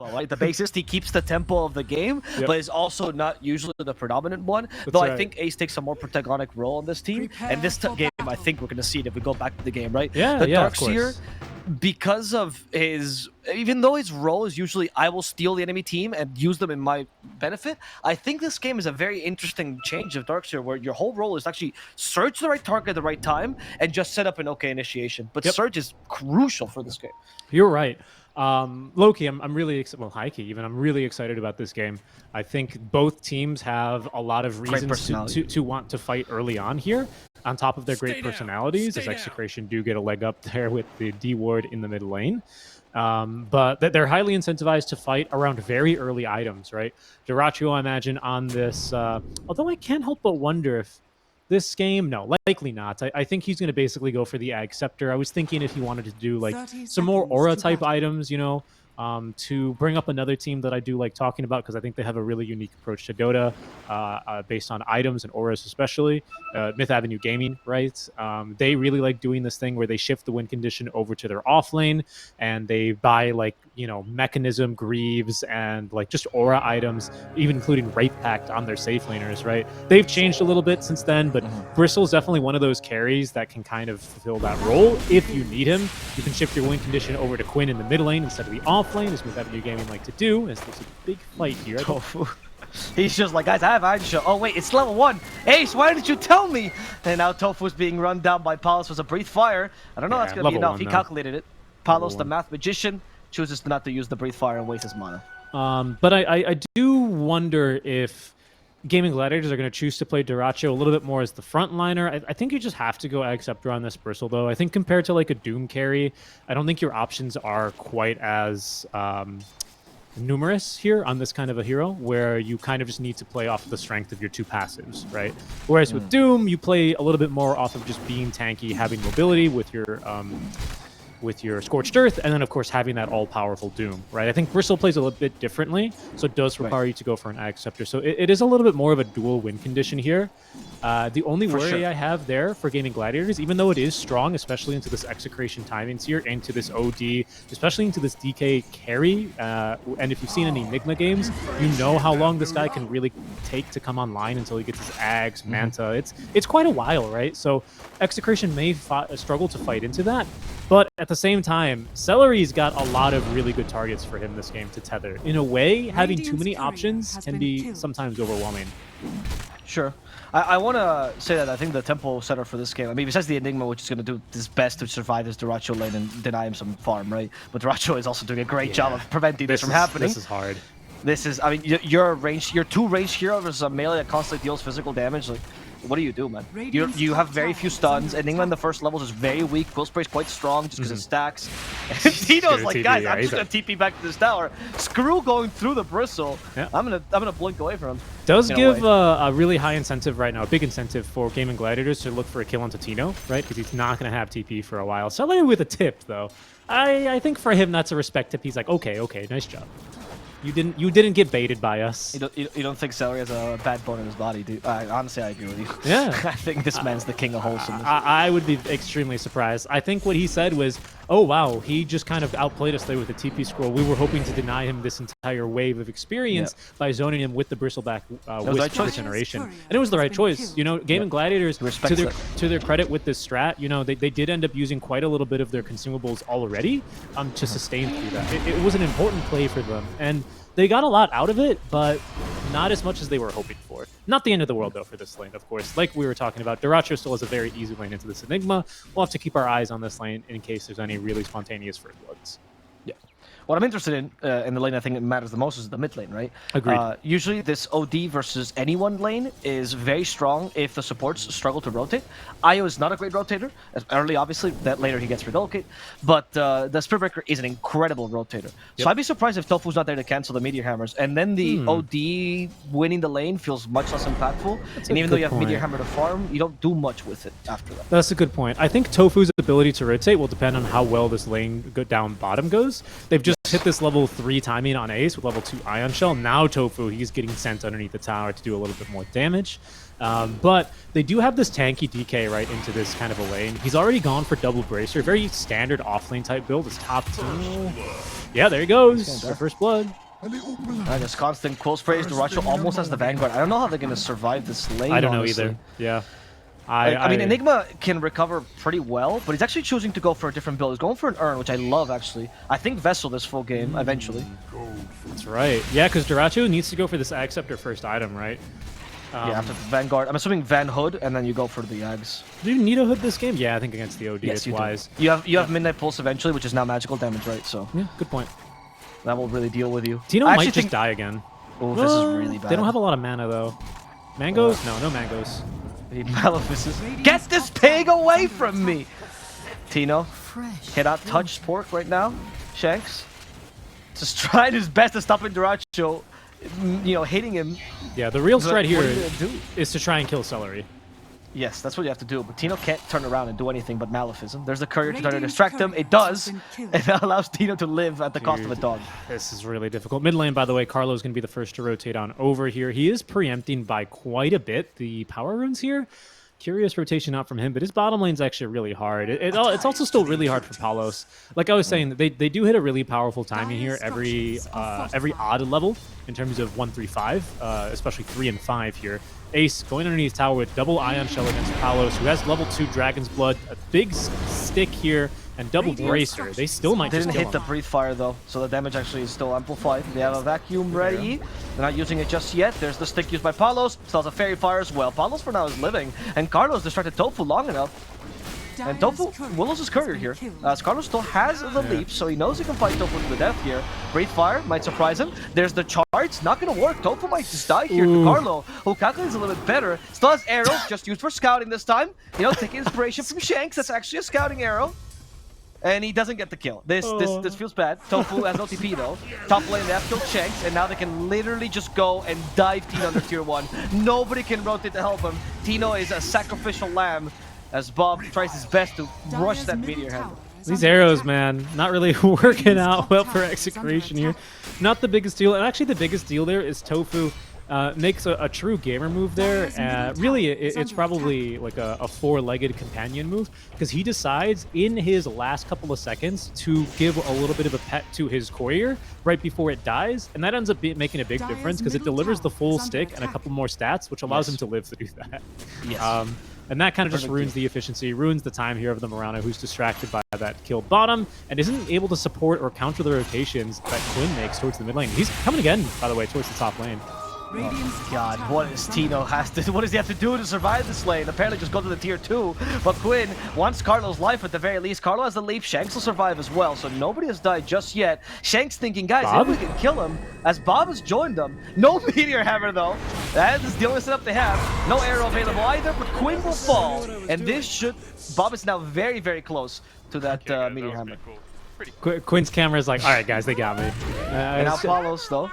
well, right? The bassist, he keeps the tempo of the game, but is also not usually the predominant one. Though I think Ace takes a more protagonic role on this team. And this game, I think we're going to see it if we go back to the game, right? Yeah, the yeah, Darkseer, because of his, even though his role is usually I will steal the enemy team and use them in my benefit, I think this game is a very interesting change of Darkseer where your whole role is actually search the right target at the right time and just set up an okay initiation. But Surge is crucial for this game. You're right. Loki, I'm really excited. Well, Hikey, even I'm really excited about this game. I think both teams have a lot of reasons to want to fight early on here. On top of their great personalities, as Execration do get a leg up there with the D ward in the mid lane. But they're highly incentivized to fight around very early items, right? Dyrachyo, I imagine, on this. Although I can't help but wonder if this game, no, likely not. I think he's going to basically go for the Ag Scepter. I was thinking if he wanted to do like some more aura type items, you know, to bring up another team that I do like talking about because I think they have a really unique approach to Dota based on items and auras especially. Myth Avenue Gaming, right? They really like doing this thing where they shift the win condition over to their off lane and they buy like, you know, Mechanism, Greaves, and like just aura items, even including Wraith Pact on their safe laners, right? They've changed a little bit since then, but Bristle's definitely one of those carries that can kind of fulfill that role. If you need him, you can shift your win condition over to Quinn in the mid lane instead of the off lane, as Myth Avenue Gaming like to do, as there's a big fight here. Tofu. He's just like, guys, I have Aisha. Oh, wait, it's level 1. Ace, why didn't you tell me? And now Tofu's being run down by Palos with a Breathe Fire. I don't know that's going to be enough. He calculated it. Palos, the Math Magician, chooses not to use the Breathe Fire and waste his mana. But I do wonder if Gaming Gladiators are going to choose to play Dyrachyo a little bit more as the frontliner. I think you just have to go Ag Scepter on this Bristle, though. I think compared to like a Doom carry, I don't think your options are quite as numerous here on this kind of a hero, where you kind of just need to play off the strength of your two passives, right? Whereas with Doom, you play a little bit more off of just being tanky, having mobility with your Scorched Earth, and then, of course, having that all-powerful Doom, right? I think Bristle plays a little bit differently, so it does require you to go for an Ag Scepter. So it is a little bit more of a dual win condition here. The only worry I have there for Gaming Gladiators, even though it is strong, especially into this Execration timings here, into this OD, especially into this DK carry, and if you've seen any Enigma games, you know how long this guy can really take to come online until he gets his Ags, Manta. It's quite a while, right? So Execration may struggle to fight into that, but at the same time, Celery's got a lot of really good targets for him this game to tether. In a way, having too many options can be sometimes overwhelming. Sure. I want to say that I think the tempo setter for this game, I mean, besides the Enigma, which is going to do his best to survive his Dyrachyo lane and deny him some farm, right? But Dyrachyo is also doing a great job of preventing this from happening. This is hard. This is, I mean, your two range hero versus a melee that constantly deals physical damage. Like, what do you do, man? You have very few stuns. Enigma in the first levels is very weak. Quill Spray's quite strong just because it stacks. And Tito's like, guys, I'm just gonna TP back to this tower. Screw going through the Bristle. Yeah. I'm gonna blink away from him. Does give a really high incentive right now, a big incentive for Gaming Gladiators to look for a kill on Tino, right? Because he's not gonna have TP for a while. Celery with a tip though. I think for him that's a respect tip. He's like, okay, nice job. You didn't get baited by us. You don't think Celery has a bad bone in his body, dude? Honestly, I agree with you. Yeah. I think this man's the king of wholesomeness. I would be extremely surprised. I think what he said was, oh wow, he just kind of outplayed us there with the TP scroll. We were hoping to deny him this entire wave of experience by zoning him with the Bristleback Wisp regeneration. And it was the right choice. You know, Gaming Gladiators, to their credit with this strat, you know, they did end up using quite a little bit of their consumables already to sustain through that. It was an important play for them. And they got a lot out of it, but not as much as they were hoping for. Not the end of the world, though, for this lane, of course. Like we were talking about, Dyrachyo still has a very easy lane into this Enigma. We'll have to keep our eyes on this lane in case there's any really spontaneous first bloods. Yeah. What I'm interested in the lane I think it matters the most is the mid lane, right? Agreed. Usually this OD versus anyone lane is very strong if the supports struggle to rotate. Io is not a great rotator. Early, obviously, that later he gets relocate. But the Spirit Breaker is an incredible rotator. So I'd be surprised if Tofu's not there to cancel the Meteor Hammers. And then the OD winning the lane feels much less impactful. And even though you have Meteor Hammer to farm, you don't do much with it after that. That's a good point. I think Tofu's ability to rotate will depend on how well this lane down bottom goes. They've just hit this level 3 timing on Ace with level 2 Ion Shell. Now Tofu, he's getting sent underneath the tower to do a little bit more damage. But they do have this tanky DK right into this kind of a lane. He's already gone for double bracer. Very standard offlane type build. His top 2. Yeah, there he goes. For first blood. This constant quill sprays. Duracho almost has the Vanguard. I don't know how they're going to survive this lane, I don't honestly. know either. Yeah. I mean, Enigma can recover pretty well, but he's actually choosing to go for a different build. He's going for an Urn, which I love, actually. I think Vessel this full game, eventually. That's right. Yeah, because Duracho needs to go for this Acceptor first item, right? Yeah, after Vanguard. I'm assuming Van Hood, and then you go for the Ags. Do you need a Hood this game? Yeah, I think against the OD, yes, it's wise. You have Midnight Pulse eventually, which is now magical damage, right? So yeah, good point. That will really deal with you. Tino might just die again. Oh, this is really bad. They don't have a lot of mana, though. Mangoes? No mangoes. Maleficent. Get this pig away from me! Tino cannot touch Pork right now. Shanks just trying his best to stop Duracho, hitting him. Yeah, the real strat here is to try and kill Celery. Yes, that's what you have to do. But Tino can't turn around and do anything but Maleficent. There's the courier to try to distract him. It does. And that allows Tino to live at the cost of a dog. This is really difficult. Mid lane, by the way, Carlo's going to be the first to rotate on over here. He is preempting by quite a bit the power runes here. Curious rotation out from him, but his bottom lane's actually really hard. It's also still really hard for Palos. Like I was saying, they do hit a really powerful timing here every odd level in terms of 1, 3, 5, especially 3 and 5 here. Ace going underneath tower with double Ion Shell against Palos, who has level 2 Dragon's Blood, a big stick here, and double Bracer. They still might just hit the Breathe Fire though, so the damage actually is still amplified. They have a Vacuum ready. They're not using it just yet. There's the stick used by Palos. Still has a Fairy Fire as well. Palos for now is living, and Carlos distracted Tofu long enough. And Tofu willows his courier here. Carlos still has the leap, so he knows he can fight Tofu to the death here. Breathe Fire might surprise him. There's the charge, not going to work. Tofu might just die here to Carlo, who calculates a little bit better. Still has arrows, just used for scouting this time. Take inspiration from Shanks. That's actually a scouting arrow. And he doesn't get the kill. This feels bad. Tofu has no TP though. Top lane, they have killed Shanks, and now they can literally just go and dive Tino under tier 1. Nobody can rotate to help him. Tino is a sacrificial lamb as Bob tries his best to rush that meteor head. These arrows, man, not really working out well for Execration here. Not the biggest deal, and actually the biggest deal there is Tofu makes a true gamer move there. Really, it's probably like a 4-legged companion move, because he decides in his last couple of seconds to give a little bit of a pet to his courier right before it dies, and that ends up making a big difference because it delivers the full stick and a couple more stats, which allows him to live to do that. Yes. And that kind of just ruins the efficiency, ruins the time here of the Murano, who's distracted by that kill bottom and isn't able to support or counter the rotations that Quinn makes towards the mid lane. He's coming again, by the way, towards the top lane. Oh God, what does Tino what does he have to do to survive this lane? Apparently just go to the tier 2, but Quinn wants Carlo's life at the very least. Carlo has the leap, Shanks will survive as well, so nobody has died just yet. Shanks thinking, guys, if we can kill him, as Bob has joined them. No Meteor Hammer though, that is the only setup they have. No arrow available either, but Quinn will fall, and Bob is now very, very close to that Meteor Hammer. Quinn's camera is like, all right, guys, they got me. And now Palos though.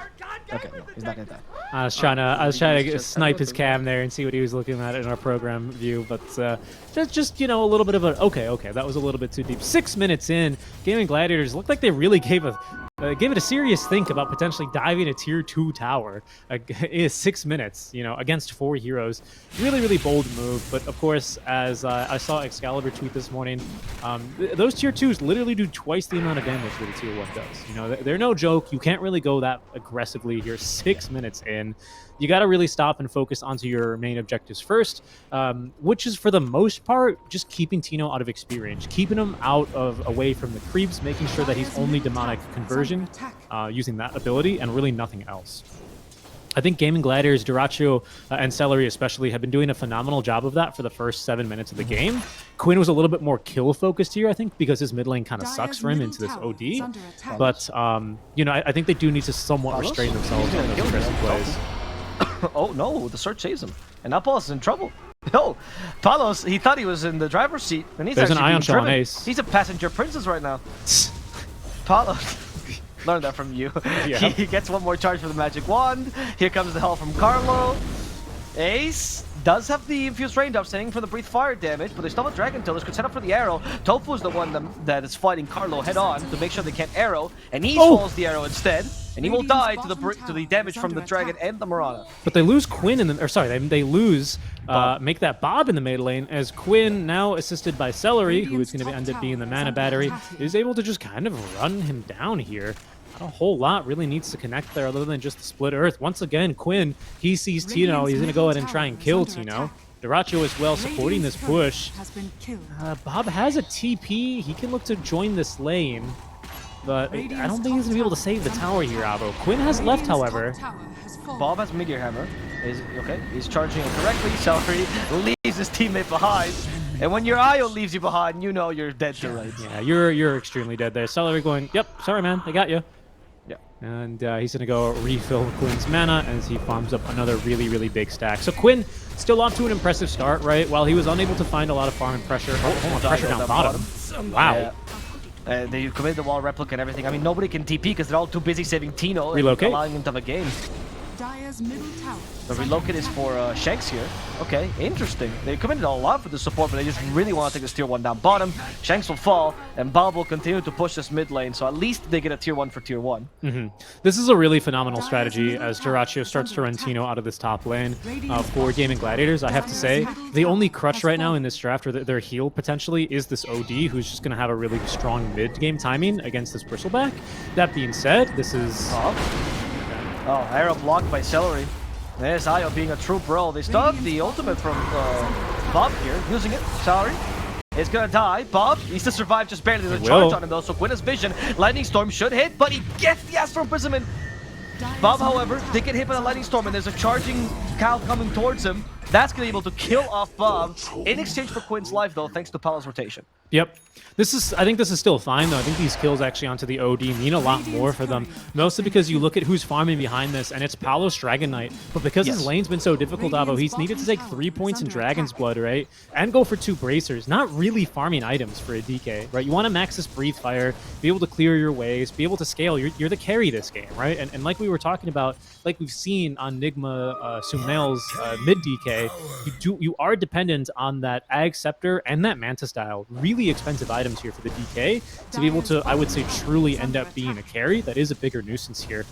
Okay, no, he's not gonna die. I was trying to snipe his cam there and see what he was looking at in our program view, but just a little bit of a okay, that was a little bit too deep. 6 minutes in, Gaming Gladiators looked like they really gave it a serious think about potentially diving a tier 2 tower. Is 6 minutes, against 4 heroes. Really, really bold move. But of course, as I saw Excalibur tweet this morning, those tier 2s literally do twice the amount of damage that a tier 1 does. They're no joke. You can't really go that aggressively here. 6 minutes in. You got to really stop and focus onto your main objectives first, which is for the most part just keeping Tino out of experience, keeping him away from the creeps, making sure that he's only demonic conversion, using that ability, and really nothing else. I think Gaming Gladiators, Duracho, and Celery especially have been doing a phenomenal job of that for the first 7 minutes of the game. Quinn was a little bit more kill-focused here, I think, because his mid lane kind of sucks for him into this OD. But, I think they do need to somewhat restrain themselves on those aggressive plays. Oh no, the search saves him. And now Palos is in trouble. No, Palos, he thought he was in the driver's seat. And he's There's an Ion Shell on Ace. He's a passenger princess right now. Palos, learned that from you. Yeah. He gets one more charge for the magic wand. Here comes the help from Carlo. Ace does have the Infused Raindrop sending for the Breathe Fire damage, but they still have Dragon Tillers, could set up for the arrow. Tofu is the one that is fighting Carlo head-on to make sure they can't arrow, and he falls the arrow instead, and he will die to the damage from the Dragon and the Mirana. But they lose Quinn in the, or sorry, they lose, make that Bob in the mid lane, as Quinn, now assisted by Celery, who is going to end up being the mana battery, is able to just kind of run him down here. Not a whole lot really needs to connect there other than just the split earth. Once again, Quinn, he sees Tino. He's going to go ahead and try and kill Tino. Duracho as well supporting this push. Bob has a TP. He can look to join this lane, but I don't think he's going to be able to save the tower here, Avo. Quinn has left, however. Bob has Meteor Hammer. He's charging it correctly. Celery leaves his teammate behind. And when your IO leaves you behind, you know you're dead to right. Yeah, you're extremely dead there. Celery going, yep, sorry, man, I got you. Yeah. And he's going to go refill Quinn's mana as he farms up another really, really big stack. So Quinn still off to an impressive start, right? While he was unable to find a lot of farm and pressure. Pressure down bottom. Wow. Yeah. They committed the wall replica and everything. I mean, nobody can TP because they're all too busy saving Tino Relocate. and allowing him to have a game. The relocate is for Shanks here. Okay, interesting. They committed a lot for the support, but they just really want to take this tier 1 down bottom. Shanks will fall, and Bob will continue to push this mid lane, so at least they get a tier 1 for tier 1. This is a really phenomenal strategy as Duracho starts to run Tino out of this top lane for Gaming Gladiators. I have to say, the only crutch right now in this draft, or their heal potentially, is this OD, who's just going to have a really strong mid-game timing against this Bristleback. That being said, this is... Oh, arrow blocked by Celery. There's Io being a true bro. They still have the ultimate from Bob here, using it. Celery is gonna die. Bob needs to survive just barely. There's a charge on him though, so Quinn vision. Lightning Storm should hit, but he gets the Astral Imprisonment. Bob, however, did get hit by the Lightning Storm, and there's a charging Cal coming towards him. That's gonna be able to kill off Bob in exchange for Quinn's life though, thanks to Palos rotation. Yep. I think this is still fine, though. I think these kills actually onto the OD mean a lot more for them. Mostly because you look at who's farming behind this, and it's Palos Dragon Knight. But because his lane's been so difficult, Avo, he's needed to take 3 points in Dragon's Blood, right? And go for 2 bracers. Not really farming items for a DK, right? You want to max this Breathe Fire, be able to clear your ways, be able to scale. You're the carry this game, right? And like we were talking about, like we've seen on Nigma Sumail's mid DK, you are dependent on that Ag Scepter and that Manta Style. Really expensive items here for the DK to be able to, I would say, truly end up being a carry. That is a bigger nuisance here.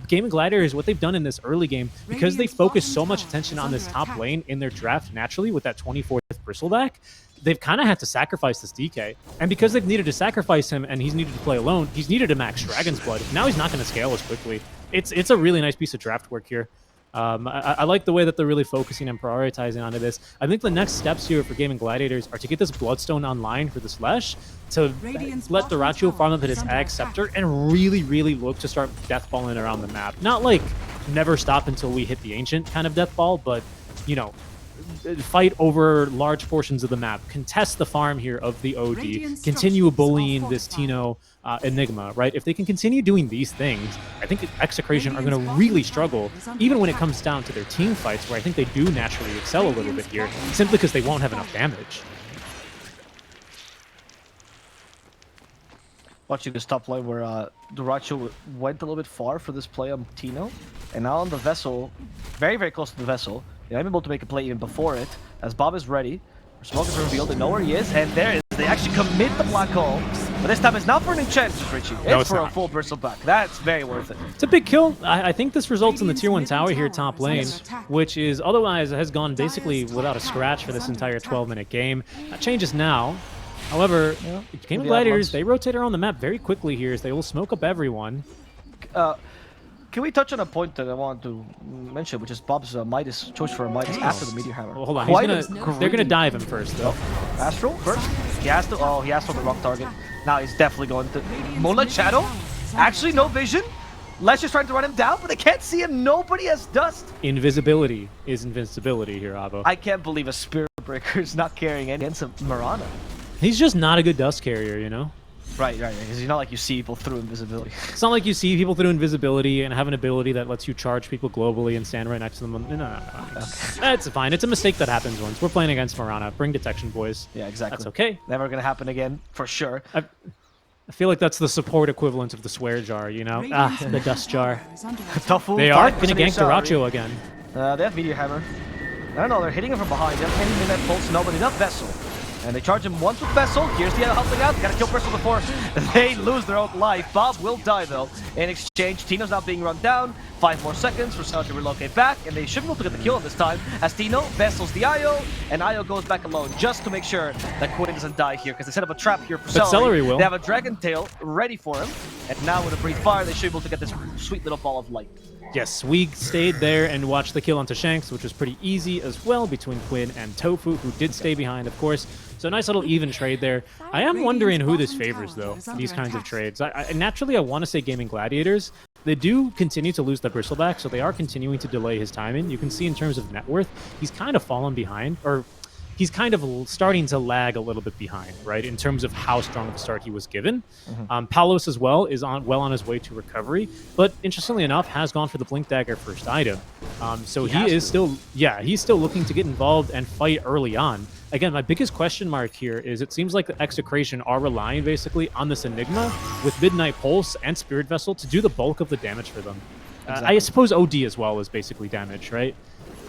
Gaming Gladiators, what they've done in this early game, because they focus so much attention on this top lane in their draft naturally with that 24th Bristleback, they've kind of had to sacrifice this DK. And because they've needed to sacrifice him and he's needed to play alone, he's needed to max Dragon's Blood. Now he's not going to scale as quickly. It's a really nice piece of draft work here. I like the way that they're really focusing and prioritizing onto this. I think the next steps here for Gaming Gladiators are to get this Bloodstone online for this Lesh, to let Duracho farm up at his Ag Scepter, and really, really look to start deathballing around the map. Not like never stop until we hit the Ancient kind of deathball, but, you know, fight over large portions of the map, contest the farm here of the OD, continue bullying this Tino Enigma, right? If they can continue doing these things, I think Execration are going to really struggle, even when it comes down to their team fights, where I think they do naturally excel a little bit here, simply because they won't have enough damage. Watching this top lane where Duracho went a little bit far for this play on Tino, and now on the Vessel, very, very close to the Vessel. I'm able to make a play even before it, as Bob is ready. Smoke is revealed, they know where he is, and there is. They actually commit the black hole, but this time it's not for an enchant, Richie. It's for a full Bristleback. That's very worth it. It's a big kill. I think this results in the tier 1 tower here top lane, which is otherwise has gone basically without a scratch for this entire 12-minute game. That changes now. However, Gaming Gladiators, they rotate around the map very quickly here as they will smoke up everyone. Can we touch on a point that I want to mention, which is Bob's Midas choice for a Midas after the Meteor Hammer? Well, hold on, they're gonna dive him first, though. Astral first? He has to. Oh, he has to on the wrong target. Now he's definitely going to Moonlight Shadow. Actually, no vision. Lesh is trying to run him down, but they can't see him. Nobody has dust. Invisibility is invincibility here, Avo. I can't believe a Spirit Breaker is not carrying any against a Mirana. He's just not a good dust carrier, you know? Right. Because it's not like you see people through invisibility. It's not like you see people through invisibility and have an ability that lets you charge people globally and stand right next to them. No. Okay. It's fine. It's a mistake that happens once. We're playing against Mirana. Bring detection, boys. Yeah, exactly. That's okay. Never gonna happen again, for sure. I feel like that's the support equivalent of the swear jar, you know? The dust jar. Tofu. They are gonna gank Duracho again. They have Meteor Hammer. I don't know, they're hitting him from behind. They have any minute pulse, nobody enough Vessel. And they charge him once with Vessel. Here's the helping out. Gotta kill Bristol before they lose their own life. Bob will die though. In exchange, Tino's now being run down. 5 more seconds for Sal to relocate back, and they should be able to get the kill this time. As Tino Vessel's the Io, and Io goes back alone just to make sure that Quinn doesn't die here, because they set up a trap here for Celery. Will. They have a Dragon Tail ready for him, and now with a Breathe Fire, they should be able to get this sweet little ball of light. Yes, we stayed there and watched the kill onto Shanks, which was pretty easy as well between Quinn and Tofu, who did stay behind, of course. So a nice little even trade there. I am wondering who this favors, though, these kinds of trades. Naturally, I want to say Gaming Gladiators. They do continue to lose the Bristleback, so they are continuing to delay his timing. You can see in terms of net worth, he's kind of fallen behind, or he's kind of starting to lag a little bit behind, right, in terms of how strong of a start he was given. Palos as well is well on his way to recovery, but interestingly enough, has gone for the Blink Dagger first item. So he's still looking to get involved and fight early on. Again, my biggest question mark here is it seems like the Execration are relying basically on this Enigma with Midnight Pulse and Spirit Vessel to do the bulk of the damage for them. Exactly. I suppose OD as well is basically damage, right?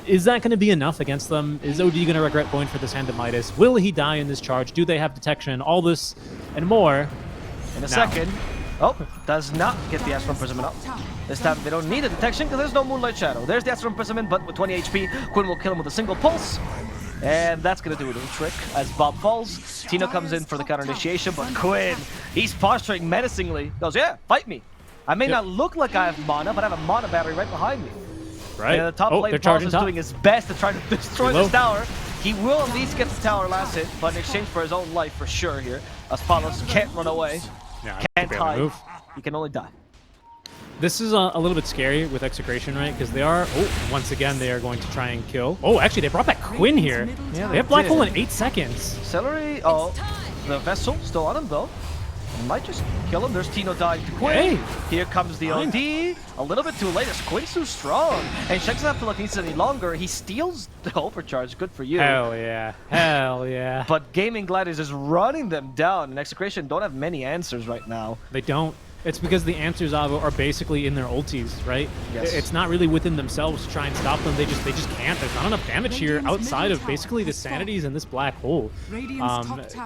Is that going to be enough against them? Is OD going to regret going for this Hand of Midas? Will he die in this charge? Do they have detection? All this and more. In a second. Oh, does not get the Astral Imprisonment up. This time they don't need a detection because there's no Moonlight Shadow. There's the Astral Imprisonment, but with 20 HP, Quinn will kill him with a single pulse. And that's going to do a little trick as Bob falls. Tino comes in for the counter initiation, but Quinn, he's posturing menacingly. Goes, yeah, fight me. I may not look like I have mana, but I have a mana battery right behind me. Right. And the top lane Palos is doing his best to try to destroy this tower. He will at least get the tower last hit, but in exchange for his own life for sure here, as Palos can't run away, can't hide, he can only die. This is a little bit scary with Execration, right? Because they are, once again, they are going to try and kill. Oh, actually, they brought back Quinn here. Yeah, they have Black Hole in 8 seconds. Celery, the Vessel still on him, though. Might just kill him. There's Tino dying to Quinn. Hey. Here comes the OD. A little bit too late as Quinn's too strong. And Shanks doesn't have to look any longer. He steals the overcharge. Good for you. Hell yeah. Hell yeah. But Gaming Gladiators is running them down. And Execration don't have many answers right now. They don't. It's because the answers are basically in their ultis, right? Yes. It's not really within themselves to try and stop them. They just can't. There's not enough damage here outside of basically the sanities and this black hole.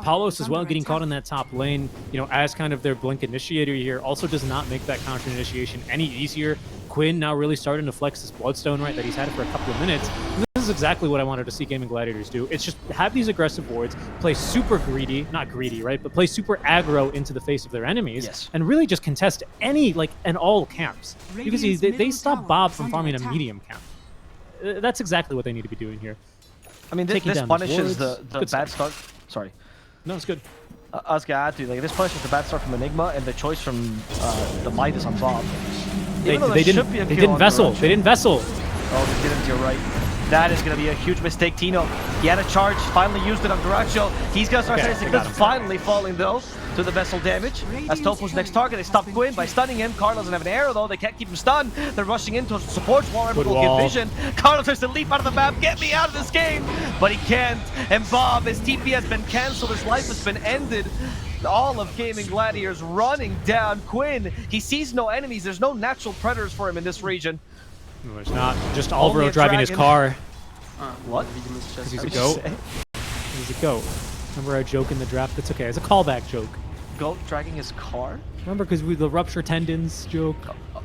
Palos as well getting caught in that top lane, you know, as kind of their blink initiator here also does not make that counter initiation any easier. Quinn now really starting to flex this Bloodstone, right, that he's had it for a couple of minutes. This is exactly what I wanted to see Gaming Gladiators do. It's just have these aggressive wards, play super greedy, not greedy, right, but play super aggro into the face of their enemies, and really just contest any, and all camps. Because they stop Bob from farming a medium camp. That's exactly what they need to be doing here. I mean, this punishes the bad start. Sorry. No, it's good. I was going to add to you, this punishes the bad start from Enigma and the choice from the Midas on Bob. They didn't Vessel. They didn't Vessel. Oh, they didn't, you're right. That is going to be a huge mistake. Tino, he had a charge, finally used it on Duracho. He's going to start saying this, finally falling, though, to the Vessel damage. As Tofu's next target, they stop Quinn by stunning him. Carlos doesn't have an arrow, though. They can't keep him stunned. They're rushing into support. Warren will get vision. Carlos tries to leap out of the map. Get me out of this game! But he can't. And Bob, his TP has been cancelled. His life has been ended. All of Gaming Gladiators running down Quinn. He sees no enemies. There's no natural predators for him in this region. No, it's not. Just Alvaro driving his car. What? Because he's a goat. He's a goat. Remember our joke in the draft? It's okay. It's a callback joke. Goat dragging his car? Remember, because we the rupture tendons joke.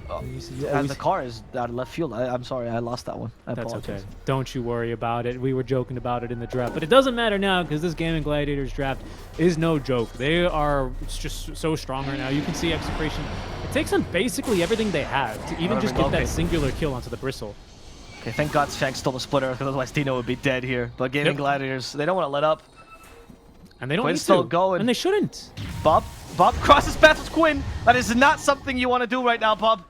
The car is out of left field. I'm sorry, I lost that one. That's okay. Don't you worry about it. We were joking about it in the draft, but it doesn't matter now because this Gaming Gladiators draft is no joke. They are just so strong right now. You can see Execration. It takes them basically everything they have to even just get that singular kill onto the Bristle. Okay, thank God Shanks stole the splitter because otherwise Tino would be dead here. But Gaming Gladiators, they don't want to let up. And they don't Quinn's need still to. Going. And they shouldn't. Bob crosses paths with Quinn. That is not something you want to do right now, Bob.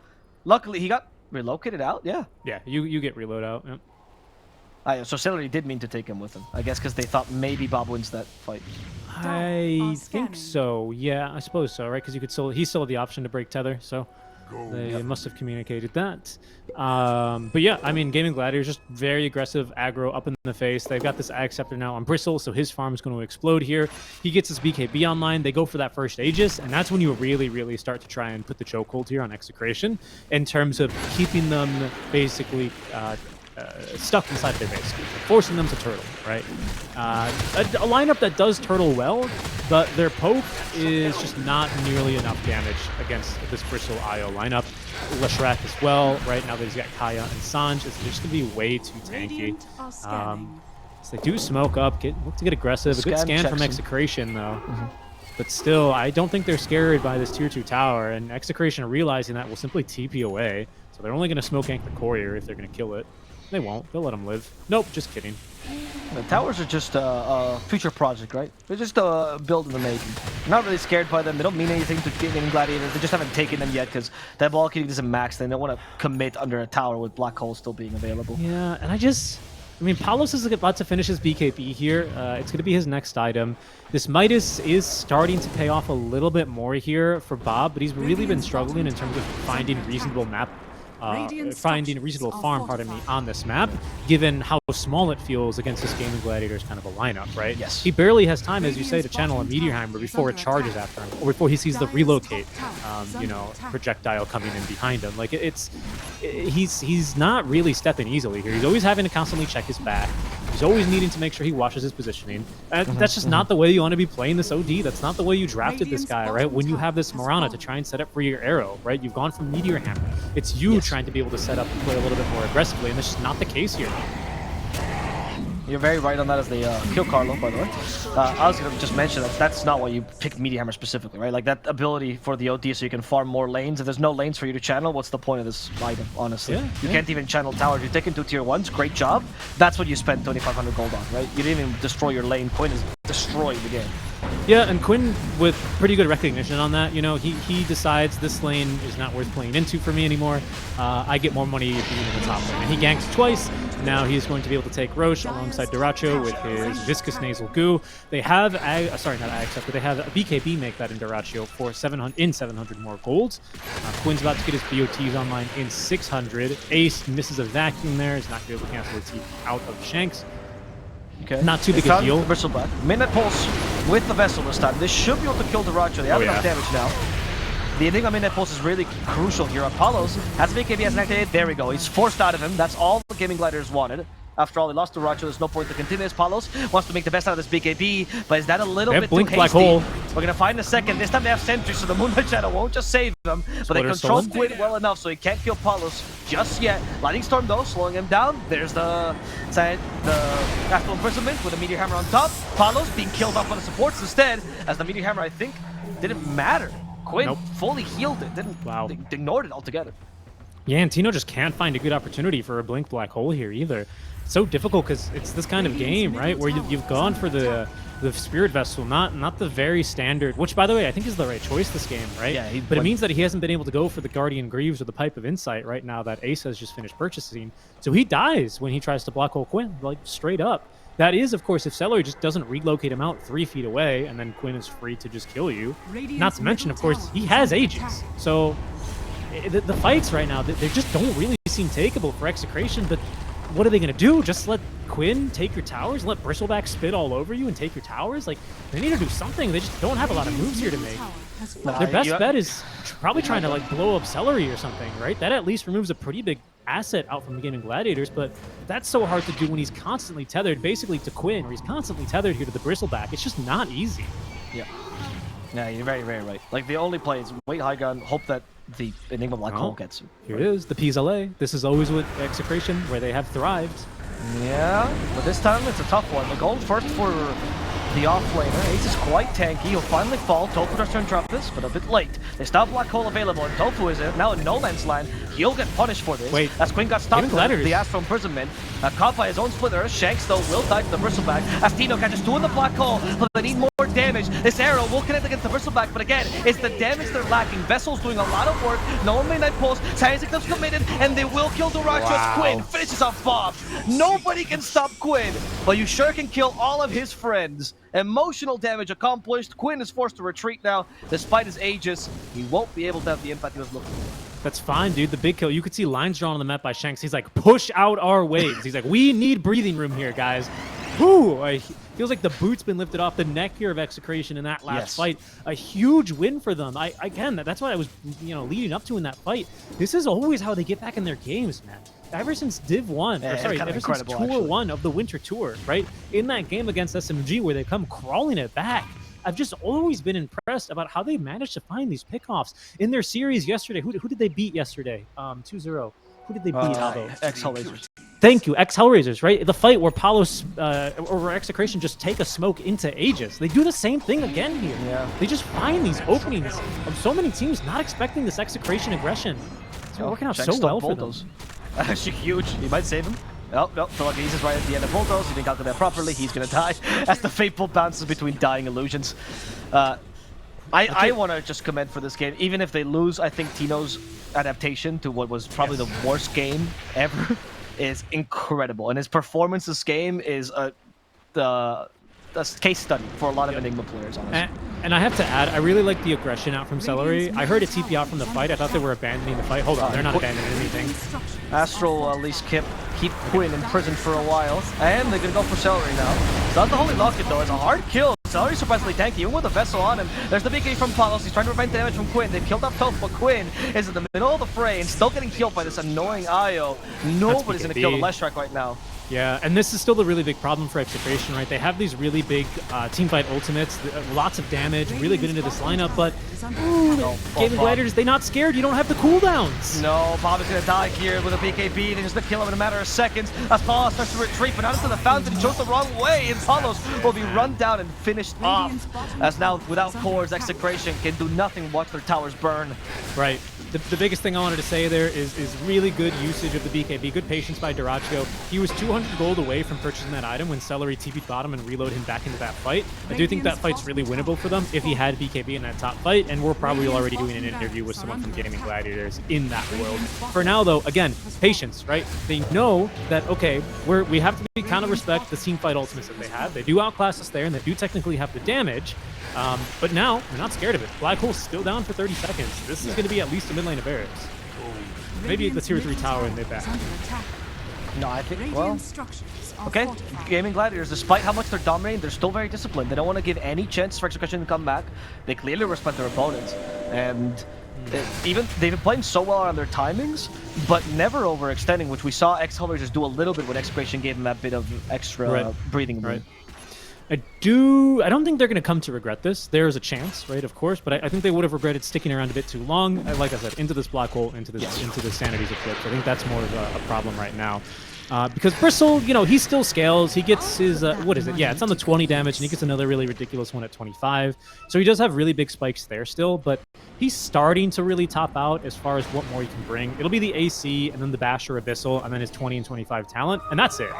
Luckily, he got relocated out. Yeah. Yeah, you get reload out. Yep. So Celery did mean to take him with him. I guess because they thought maybe Bob wins that fight. I think so. Yeah, I suppose so, right? Because he still had the option to break tether, so they must have communicated that. But yeah, I mean, Gaming Gladiators just very aggressive aggro up in the face. They've got this Ag Scepter now on Bristle, so his farm is going to explode here. He gets his BKB online. They go for that first Aegis, and that's when you really start to try and put the chokehold here on Execration in terms of keeping them basically stuck inside their base, forcing them to turtle, right? A lineup that does turtle well, but their poke is just not nearly enough damage against this Bristle IO lineup. Leshrac as well, right? Now that he's got Kaya and Sanj, it's just going to be way too tanky. So they do smoke up, look to get aggressive. A good scan from Execration, though. But still, I don't think they're scared by this tier 2 tower, and Execration realizing that will simply TP away. So they're only going to smoke gank the courier if they're going to kill it. They won't. They'll let him live. Nope, just kidding. The towers are just a future project, right? They're just a build in the making. I'm not really scared by them. They don't mean anything to getting Gladiators. They just haven't taken them yet because that ball killing isn't maxed. They don't want to commit under a tower with Black Hole still being available. Yeah, and I mean, Palos is about to finish his BKB here. It's going to be his next item. This Midas is starting to pay off a little bit more here for Bob, but he's really been struggling in terms of finding reasonable farm, pardon me, on this map, given how small it feels against this Gaming Gladiators kind of a lineup, right? Yes. He barely has time, as you say, to channel a Meteor Hammer before it charges after him, or before he sees the relocate, projectile coming in behind him. Like, he's not really stepping easily here. He's always having to constantly check his back. He's always needing to make sure he watches his positioning. That's just not the way you want to be playing this OD. That's not the way you drafted this guy, right? When you have this Morana to try and set up for your arrow, right? You've gone from Meteor Hammer. It's you trying to be able to set up and play a little bit more aggressively, and that's just not the case here. You're very right on that as they kill Carlo, by the way. I was going to just mention that that's not why you pick Meteor Hammer specifically, right? Like, that ability for the OD so you can farm more lanes. If there's no lanes for you to channel, what's the point of this item, honestly? You can't even channel towers. You're taking 2 tier 1s, great job. That's what you spent 2,500 gold on, right? You didn't even destroy your lane. Quinn is destroying the game. Yeah, and Quinn with pretty good recognition on that. You know, he decides this lane is not worth playing into for me anymore. I get more money being in the top lane. And he ganks twice. Now he's going to be able to take Roche alongside Duracho with his Viscous Nasal Goo. They have, but they have a BKB make that in Duracho for 700 more gold. Quinn's about to get his BOTs online in 600. Ace misses a vacuum there. He's not going to be able to cancel the T out of Shanks. Okay. Not too big a deal. Bristleback. Midnight Pulse with the Vessel this time. They should be able to kill Duracho. They have enough damage now. The ending on Midnight Pulse is really crucial here. Apollos has VKB hasn't activated. There we go. He's forced out of him. That's all the Gaming Gladiators wanted. After all, he lost to Duracho. There's no point to continue this. Palos wants to make the best out of this BKB, but is that a little bit too hasty? Black Hole. We're going to find in a second. This time they have Sentry, so the Moonlight Shadow won't just save him, but they control Quinn well enough so he can't kill Palos just yet. Lightning Storm, though, slowing him down. There's the Astral Imprisonment with a Meteor Hammer on top. Palos being killed off by the supports instead, as the Meteor Hammer, I think, didn't matter. Quinn fully healed it, ignored it altogether. Yeah, and Tino just can't find a good opportunity for a Blink Black Hole here either. It's so difficult because it's this kind of game, right, where you've gone for the Spirit Vessel, not the very standard, which, by the way, I think is the right choice this game, right? Yeah, but it means that he hasn't been able to go for the Guardian Greaves or the Pipe of Insight right now that Ace has just finished purchasing. So he dies when he tries to Black Hole Quinn, like, straight up. That is, of course, if Celery just doesn't relocate him out 3 feet away, and then Quinn is free to just kill you. Not to mention, of course, he has Aegis. So the fights right now, they just don't really seem takeable for Execration, but what are they going to do? Just let Quinn take your towers? Let Bristleback spit all over you and take your towers? Like, they need to do something. They just don't have a lot of moves here to make. Their best bet is probably trying to, like, blow up Celery or something, right? That at least removes a pretty big asset out from the Gaming Gladiators, but that's so hard to do when he's constantly tethered basically to Quinn, or he's constantly tethered here to the Bristleback. It's just not easy. Yeah, you're very, very right. Like, the only play is wait high gun, hope that the Enigma Black Hole gets him. Here it is, the PZLA. This is always with Execration, where they have thrived. Yeah, but this time it's a tough one. They're going first for the offlaner. Ace is quite tanky. He'll finally fall. Tofu does to interrupt this, but a bit late. They stop Black Hole available, and Tofu is now in no man's land. He'll get punished for this. Wait, as Quinn got stopped with the Astral Imprisonment. Caught by his own splitter. Shanks, though, will die to the Bristleback. As Tino catches 2 in the Black Hole, but they need more damage. This arrow will connect against the Bristleback, but again, it's the damage they're lacking. Vessel's doing a lot of work. No one Midnight Pulse. Science committed, and they will kill Duracho as Quinn finishes off Bob. Nobody can stop Quinn, but you sure can kill all of his friends. Emotional damage accomplished. Quinn is forced to retreat now. Despite his Aegis, he won't be able to have the impact he was looking for. That's fine, dude. The big kill. You could see lines drawn on the map by Shanks. He's like, push out our waves. He's like, we need breathing room here, guys. Whew. Feels like the boot's been lifted off the neck here of Execration in that last fight. A huge win for them. Again, that's what I was leading up to in that fight. This is always how they get back in their games, man. ever since Div 1, or sorry, ever since Tour 1 of the Winter Tour, right? In that game against SMG where they come crawling it back, I've just always been impressed about how they managed to find these pickoffs. In their series yesterday, who did they beat yesterday? 2-0. Who did they beat, Aldo? Ex-Hellraisers. Thank you, Ex-Hellraisers, right? The fight where Palos or Execration just take a smoke into Aegis. They do the same thing again here. Yeah. They just find these openings of so many teams not expecting this Execration aggression. It's working out so well for them. Actually huge. He might save him. Oh, no, so he's just right at the end of Bulldoze. He didn't calculate that properly. He's going to die as the fateful bounces between dying illusions. I want to just commend for this game. Even if they lose, I think Tino's adaptation to what was probably the worst game ever is incredible. And his performance this game is the case study for a lot of Enigma players, honestly. And I have to add, I really like the aggression out from Celery. I heard a TP out from the fight. I thought they were abandoning the fight. Hold on, they're not abandoning anything. Astral at least keep Quinn in prison for a while. And they're going to go for Celery now. So that's the Holy Locket, though. It's a hard kill. Celery's surprisingly tanky, even with the Vessel on him. There's the BK from Palos. He's trying to prevent damage from Quinn. They've killed off Toph, but Quinn is in the middle of the fray and still getting killed by this annoying Io. Nobody's going to kill the Leshrac right now. Yeah, and this is still a really big problem for Execration, right? They have these really big teamfight ultimates, lots of damage, really good into this lineup, but Gaming Gladiators, they're not scared. You don't have the cooldowns. No, Bob is going to die here with a BKB, and just to kill him in a matter of seconds as Palos starts to retreat, but not into the fountain. He chose the wrong way, and Palos will be run down and finished off. As now, without cores, Execration can do nothing, watch their towers burn. Right. The biggest thing I wanted to say there is really good usage of the BKB, good patience by Duracho. He was 200 gold away from purchasing that item when Celery TP'd bottom and reload him back into that fight. I do think that fight's really winnable for them if he had BKB in that top fight, and we're probably already doing an interview with someone from Gaming Gladiators in that world. For now, though, again, patience, right? They know that, okay, we have to kind of respect the teamfight ultimates that they have. They do outclass us there, and they do technically have the damage. But now, we're not scared of it. Black Hole's still down for 30 seconds. This is going to be at least a mid lane of barracks. Maybe the tier 3 tower in mid back. No, I think, well, okay, Gaming Gladiators, despite how much they're dominating, they're still very disciplined. They don't want to give any chance for Execration to come back. They clearly respect their opponents. And they've been playing so well on their timings, but never overextending, which we saw Ex-Hellraisers do a little bit when Execration gave them that bit of extra breathing room. I don't think they're going to come to regret this. There's a chance, right, of course, but I think they would have regretted sticking around a bit too long. Like I said, into this black hole, into the Sanity's Eclipse. I think that's more of a problem right now. Because Bristle, you know, he still scales. He gets his, what is it? Yeah, it's on the 20 damage, and he gets another really ridiculous one at 25. So he does have really big spikes there still, but he's starting to really top out as far as what more he can bring. It'll be the AC, and then the Basher Abyssal, and then his 20 and 25 talent, and that's it.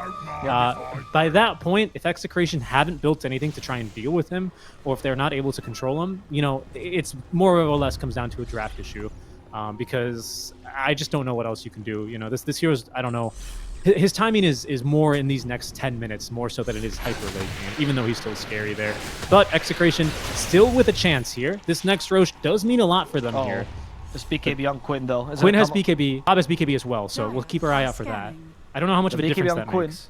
By that point, if Execration haven't built anything to try and deal with him, or if they're not able to control him, you know, it's more or less comes down to a draft issue. Because I just don't know what else you can do. You know, this hero's, I don't know. His timing is more in these next 10 minutes, more so than it is hyper late game, even though he's still scary there. But Execration still with a chance here. This next Roche does mean a lot for them here. This BKB on Quinn, though. Quinn has BKB. Bob has BKB as well, so we'll keep our eye out for that. I don't know how much of a difference that makes.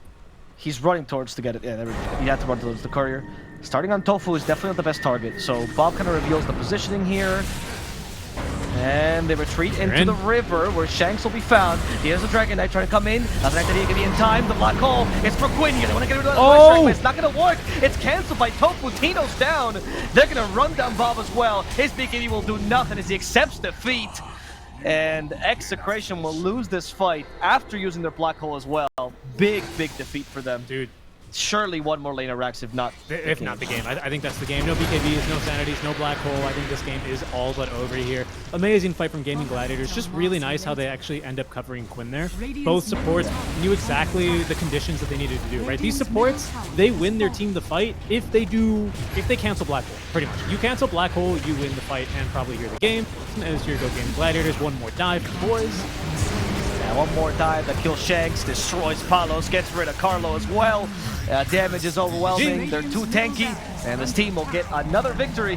He's running towards to get it. Yeah, there we go. You have to run towards the courier. Starting on Tofu is definitely not the best target, so Bob kind of reveals the positioning here. And they retreat into the river where Shanks will be found. Here's the Dragon Knight trying to come in. Doesn't think that he can be in time. The black hole is for Quinn here. They want to get rid of the Leshrac, but it's not going to work. It's cancelled by Tofu. Tino's down. They're going to run down Bob as well. His BKB will do nothing as he accepts defeat. And Execration will lose this fight after using their black hole as well. Big defeat for them. Dude. Surely one more lane of Rax, if not the game. I think that's the game. No BKBs, no Sanities, no Black Hole. I think this game is all but over here. Amazing fight from Gaming Gladiators. Just really nice how they actually end up covering Quinn there. Both supports knew exactly the conditions that they needed to do, right? These supports, they win their team the fight if they cancel Black Hole, pretty much. You cancel Black Hole, you win the fight and probably hear the game. As here go Gaming Gladiators. One more dive for the boys. One more dive that kills Shanks, destroys Palos, gets rid of Carlo as well. Damage is overwhelming, they're too tanky, and this team will get another victory.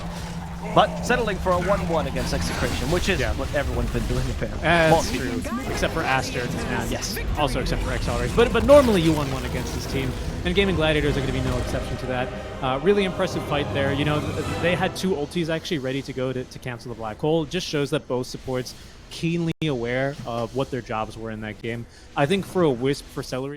But settling for a 1-1 against Execration, which is what everyone's been doing in Pan. That's true, except for Aster, and also except for Excelrators. But normally you 1-1 against this team, and Gaming Gladiators are going to be no exception to that. Really impressive fight there. You know, they had two ultis actually ready to go to cancel the Black Hole. Just shows that both supports keenly aware of what their jobs were in that game. I think for a Wisp, for Celery,